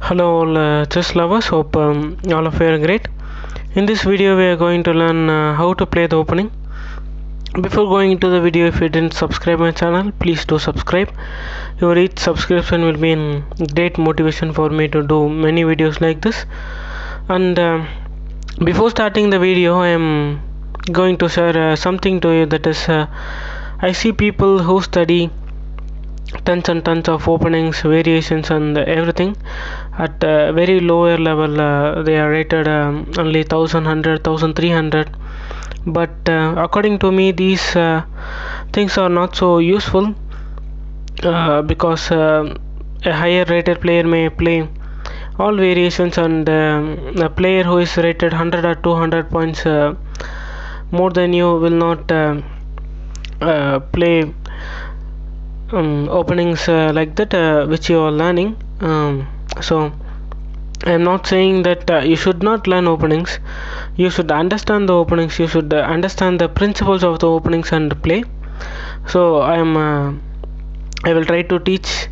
Hello all chess lovers, hope all of you are great. In this video we are going to learn how to play the opening. Before going into the video, if you didn't subscribe my channel, please do subscribe. Your each subscription will be in great motivation for me to do many videos like this. And before starting the video, I am going to share something to you, that is I see people who study tons and tons of openings, variations and everything at a very lower level. They are rated only 1100 but according to me these things are not so useful, because a higher rated player may play all variations, and a player who is rated 100 or 200 points more than you will not play openings like that which you are learning. So I am not saying that you should not learn openings. You should understand the openings, you should understand the principles of the openings and play. So I will try to teach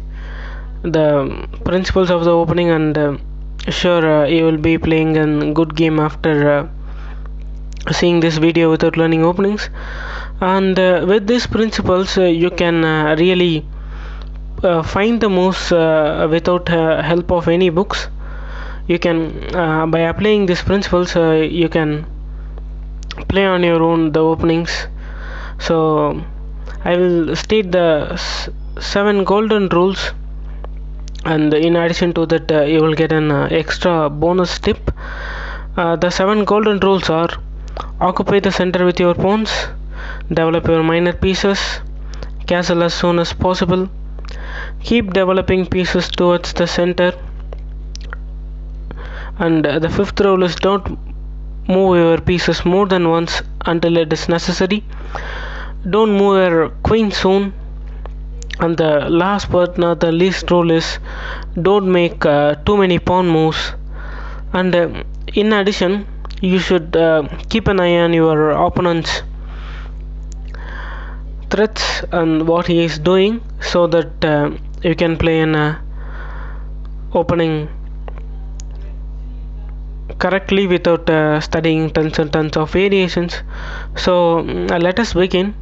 the principles of the opening, and sure you will be playing a good game after seeing this video without learning openings. And with these principles you can really find the moves without help of any books. You can by applying these principles you can play on your own the openings. So I will state the 7 golden rules, and in addition to that you will get an extra bonus tip. The 7 golden rules are: occupy the center with your pawns, develop your minor pieces, castle as soon as possible, keep developing pieces towards the center, and the fifth rule is don't move your pieces more than once until it is necessary. Don't move your queen soon. And the last but not the least rule is don't make too many pawn moves. And in addition, you should keep an eye on your opponent's threats and what he is doing, so that you can play an opening correctly without studying tons and tons of variations. So let us begin.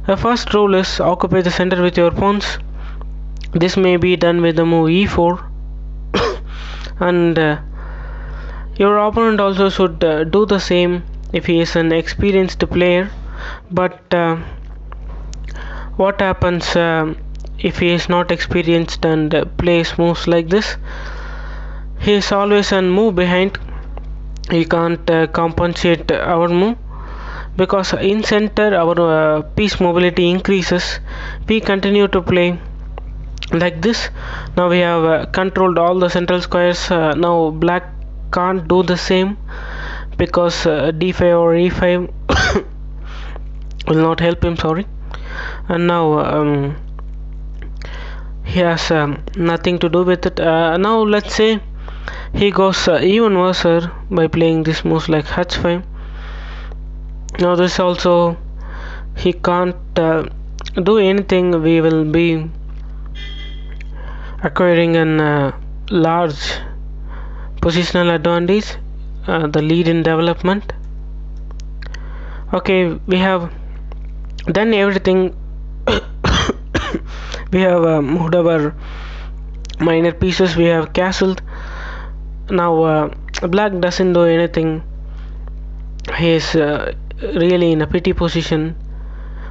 The first rule is occupy the center with your pawns. This may be done with the move e4 and your opponent also should do the same if he is an experienced player. But what happens if he is not experienced and plays moves like this? He is always a move behind. He can't compensate our move, because in center our piece mobility increases. We continue to play like this. Now we have controlled all the central squares. Now black can't do the same, because d5 or e5 will not help him, sorry. And now he has nothing to do with it. Now let's say he goes even worse by playing this moves like h5. Now this also he can't do anything. We will be acquiring an large positional advantage, the lead in development. Okay, we have done everything. We have moved our minor pieces, we have castled. Now black doesn't do anything. He is really in a pity position.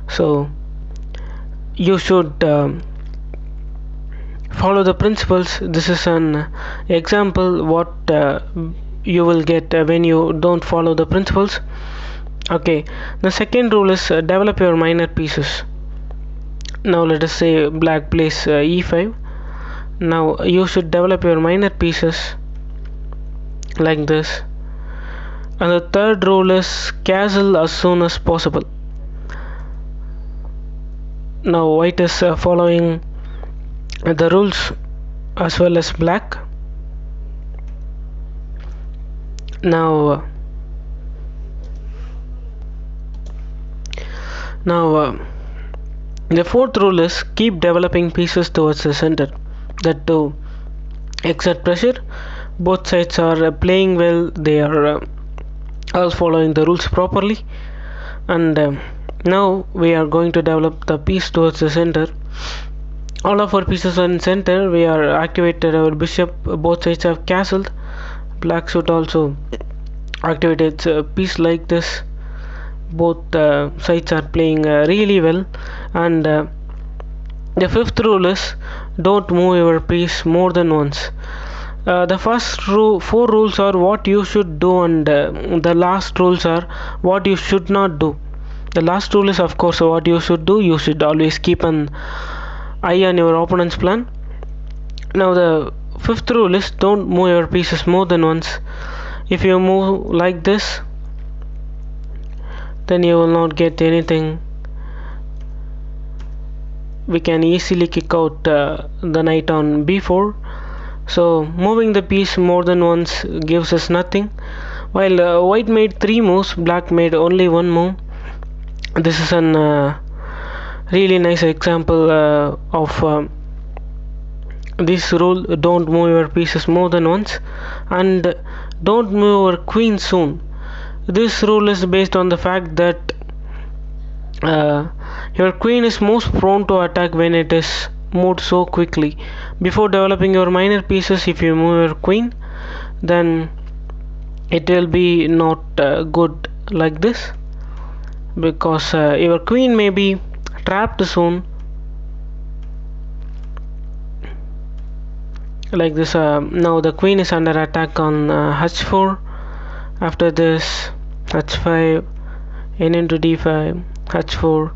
So you should follow the principles. This is an example what you will get when you don't follow the principles. Okay, the second rule is develop your minor pieces. Now let us say black plays e5. Now you should develop your minor pieces like this. And the third rule is castle as soon as possible. Now white is following the rules as well as black. Now the fourth rule is keep developing pieces towards the center. That too exert pressure. Both sides are playing well, they are all following the rules properly. And now we are going to develop the piece towards the center. All of our pieces are in center. We are activated our bishop. Both sides have castled. Black should also activate its piece like this. Both sides are playing really well. And the fifth rule is don't move your piece more than once. The first four rules are what you should do, and the last rules are what you should not do. The last rule is, of course, what you should do. You should always keep an eye on your opponent's plan. Now the fifth rule is don't move your pieces more than once. If you move like this, then you will not get anything. We can easily kick out the knight on b4. So moving the piece more than once gives us nothing. While white made 3 moves, black made only 1 move. This is an really nice example of this rule. Don't move your pieces more than once, and don't move your queen soon. This rule is based on the fact that your queen is most prone to attack when it is moved so quickly. Before developing your minor pieces, if you move your queen, then it will be not good like this, because your queen may be trapped soon like this. Now the queen is under attack on h4. After this, h5, n into d5, h4,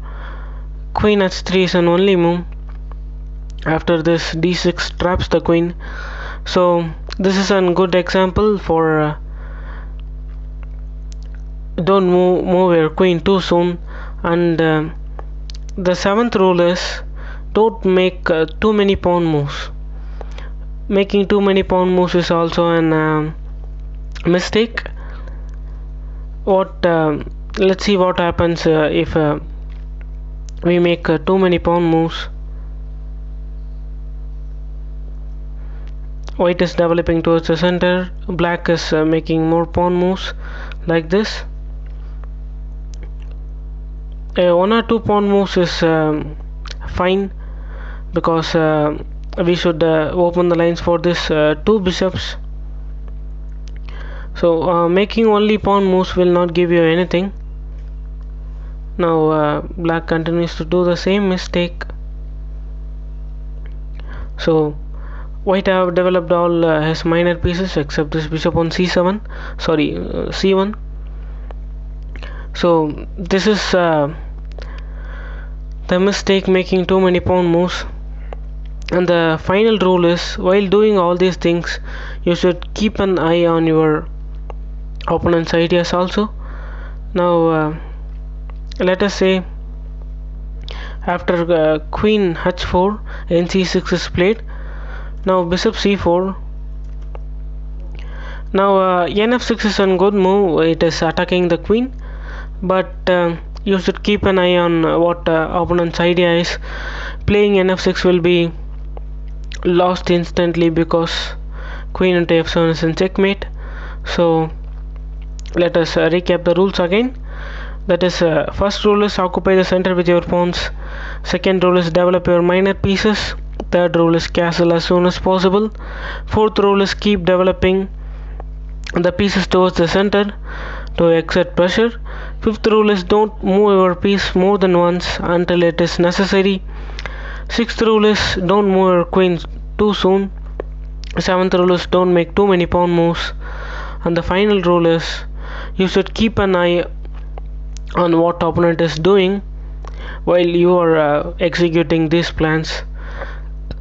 queen h3 is an only move. After this, d6 traps the queen. So this is a good example for don't move your queen too soon. And the seventh rule is don't make too many pawn moves. Making too many pawn moves is also an mistake. Let's see what happens if we make too many pawn moves. White is developing towards the center. Black is making more pawn moves like this. 1 or 2 pawn moves is fine, because we should open the lines for this 2 bishops. So making only pawn moves will not give you anything. Now black continues to do the same mistake. So white have developed all his minor pieces except this bishop on c7, sorry, c1. So this is the mistake, making too many pawn moves. And the final rule is, while doing all these things, you should keep an eye on your opponent's ideas also. Now let us say after queen h4, nc6 is played. Now bishop c4. Now nf6 is a good move. It is attacking the queen, but you should keep an eye on what opponent's idea is. Playing nf6 will be lost instantly, because queen into f7 is in checkmate. So let us recap the rules again. That is, first rule is occupy the center with your pawns. Second rule is develop your minor pieces. Third rule is castle as soon as possible. Fourth rule is keep developing the pieces towards the center to exert pressure. Fifth rule is don't move your piece more than once until it is necessary. Sixth rule is don't move your queen too soon. Seventh rule is don't make too many pawn moves. And the final rule is you should keep an eye on what opponent is doing while you are executing these plans.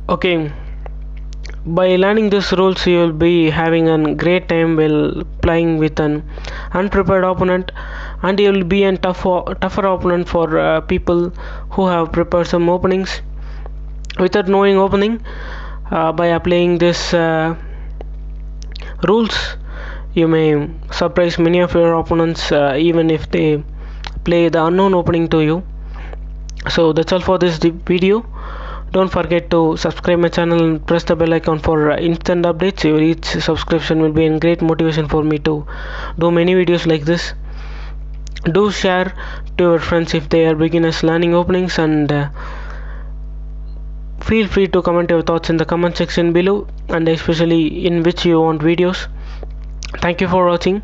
Okay, by learning these rules, you will be having a great time while playing with an unprepared opponent, and you will be a tougher opponent for people who have prepared some openings without knowing opening. By applying this rules, you may surprise many of your opponents, even if they play the unknown opening to you. So that's all for this video. Don't forget to subscribe my channel and press the bell icon for instant updates. Your each subscription will be a great motivation for me to do many videos like this. Do share to your friends if they are beginners learning openings, and feel free to comment your thoughts in the comment section below, and especially in which you want videos. Thank you for watching.